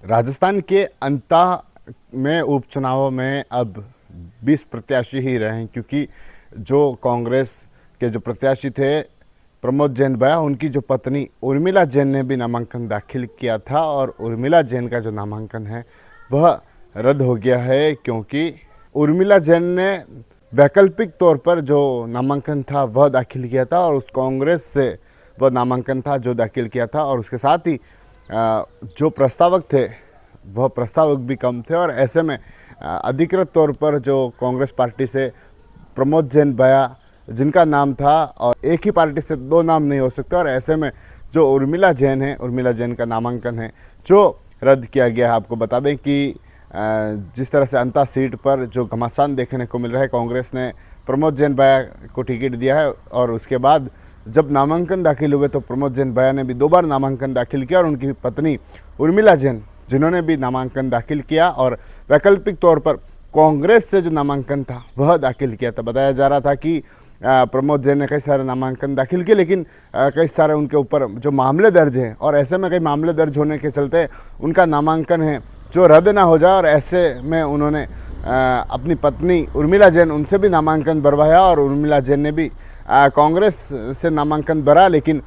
राजस्थान के अंता में उपचुनावों में अब 20 प्रत्याशी ही रहे हैं, क्योंकि जो कांग्रेस के जो प्रत्याशी थे प्रमोद जैन भैया, उनकी जो पत्नी उर्मिला जैन ने भी नामांकन दाखिल किया था और उर्मिला जैन का जो नामांकन है वह रद्द हो गया है, क्योंकि उर्मिला जैन ने वैकल्पिक तौर पर जो नामांकन था वह दाखिल किया था और उस कांग्रेस से वह नामांकन था जो दाखिल किया था, और उसके साथ ही जो प्रस्तावक थे वह प्रस्तावक भी कम थे। और ऐसे में अधिकृत तौर पर जो कांग्रेस पार्टी से प्रमोद जैन भैया जिनका नाम था, और एक ही पार्टी से दो नाम नहीं हो सकते, और ऐसे में जो उर्मिला जैन है, उर्मिला जैन का नामांकन है जो रद्द किया गया है। आपको बता दें कि जिस तरह से अंता सीट पर जो घमासान देखने को मिल रहा है, कांग्रेस ने प्रमोद जैन भैया को टिकट दिया है, और उसके बाद जब नामांकन दाखिल हुए तो प्रमोद जैन भैया ने भी 2 बार नामांकन दाखिल किया, और उनकी पत्नी उर्मिला जैन जिन्होंने भी नामांकन दाखिल किया और वैकल्पिक तौर पर कांग्रेस से जो नामांकन था वह दाखिल किया था। बताया जा रहा था कि प्रमोद जैन ने कई सारे नामांकन दाखिल किए, लेकिन कई सारे उनके ऊपर जो मामले दर्ज हैं, और ऐसे में कई मामले दर्ज होने के चलते उनका नामांकन है जो रद्द ना हो जाए, और ऐसे में उन्होंने अपनी पत्नी उर्मिला जैन उनसे भी नामांकन भरवाया, और उर्मिला जैन ने भी कांग्रेस से नामांकन भरा। लेकिन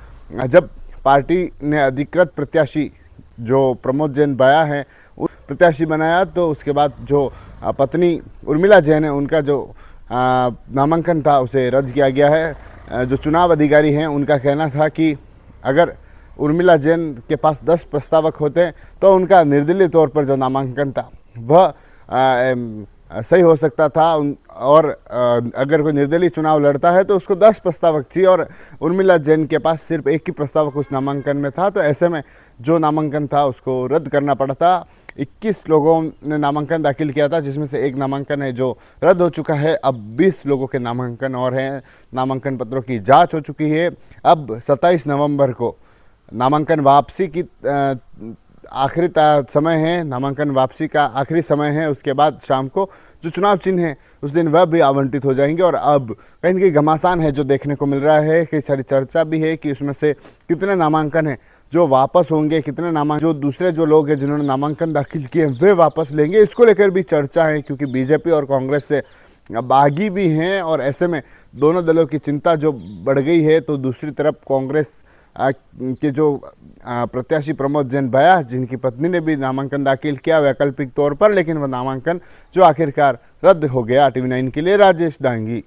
जब पार्टी ने अधिकृत प्रत्याशी जो प्रमोद जैन भैया हैं प्रत्याशी बनाया, तो उसके बाद जो पत्नी उर्मिला जैन है उनका जो नामांकन था उसे रद्द किया गया है। जो चुनाव अधिकारी हैं उनका कहना था कि अगर उर्मिला जैन के पास 10 प्रस्तावक होते तो उनका निर्दलीय तौर पर जो नामांकन था वह सही हो सकता था, और अगर कोई निर्दलीय चुनाव लड़ता है तो उसको 10 प्रस्तावक चाहिए, और उर्मिला जैन के पास सिर्फ एक ही प्रस्तावक उस नामांकन में था। तो ऐसे में जो नामांकन था उसको रद्द करना पड़ा था। 21 लोगों ने नामांकन दाखिल किया था, जिसमें से एक नामांकन है जो रद्द हो चुका है। अब 20 लोगों के नामांकन और हैं। नामांकन पत्रों की जांच हो चुकी है। अब 27 नवंबर को नामांकन वापसी की आखिरी समय है, नामांकन वापसी का आखिरी समय है। उसके बाद शाम को जो चुनाव चिन्ह है उस दिन वह भी आवंटित हो जाएंगे, और अब कहीं न कहीं घमासान है जो देखने को मिल रहा है। कई सारी चर्चा भी है कि उसमें से कितने नामांकन हैं जो वापस होंगे, कितने नामांकन जो दूसरे जो लोग हैं जिन्होंने नामांकन दाखिल किए वे वापस लेंगे, इसको लेकर भी चर्चा है, क्योंकि बीजेपी और कांग्रेस से बागी भी हैं, और ऐसे में दोनों दलों की चिंता जो बढ़ गई है। तो दूसरी तरफ कांग्रेस के जो प्रत्याशी प्रमोद जैन भैया, जिनकी पत्नी ने भी नामांकन दाखिल किया वैकल्पिक तौर पर, लेकिन वह नामांकन जो आखिरकार रद्द हो गया। टीवी 9 के लिए राजेश डांगी।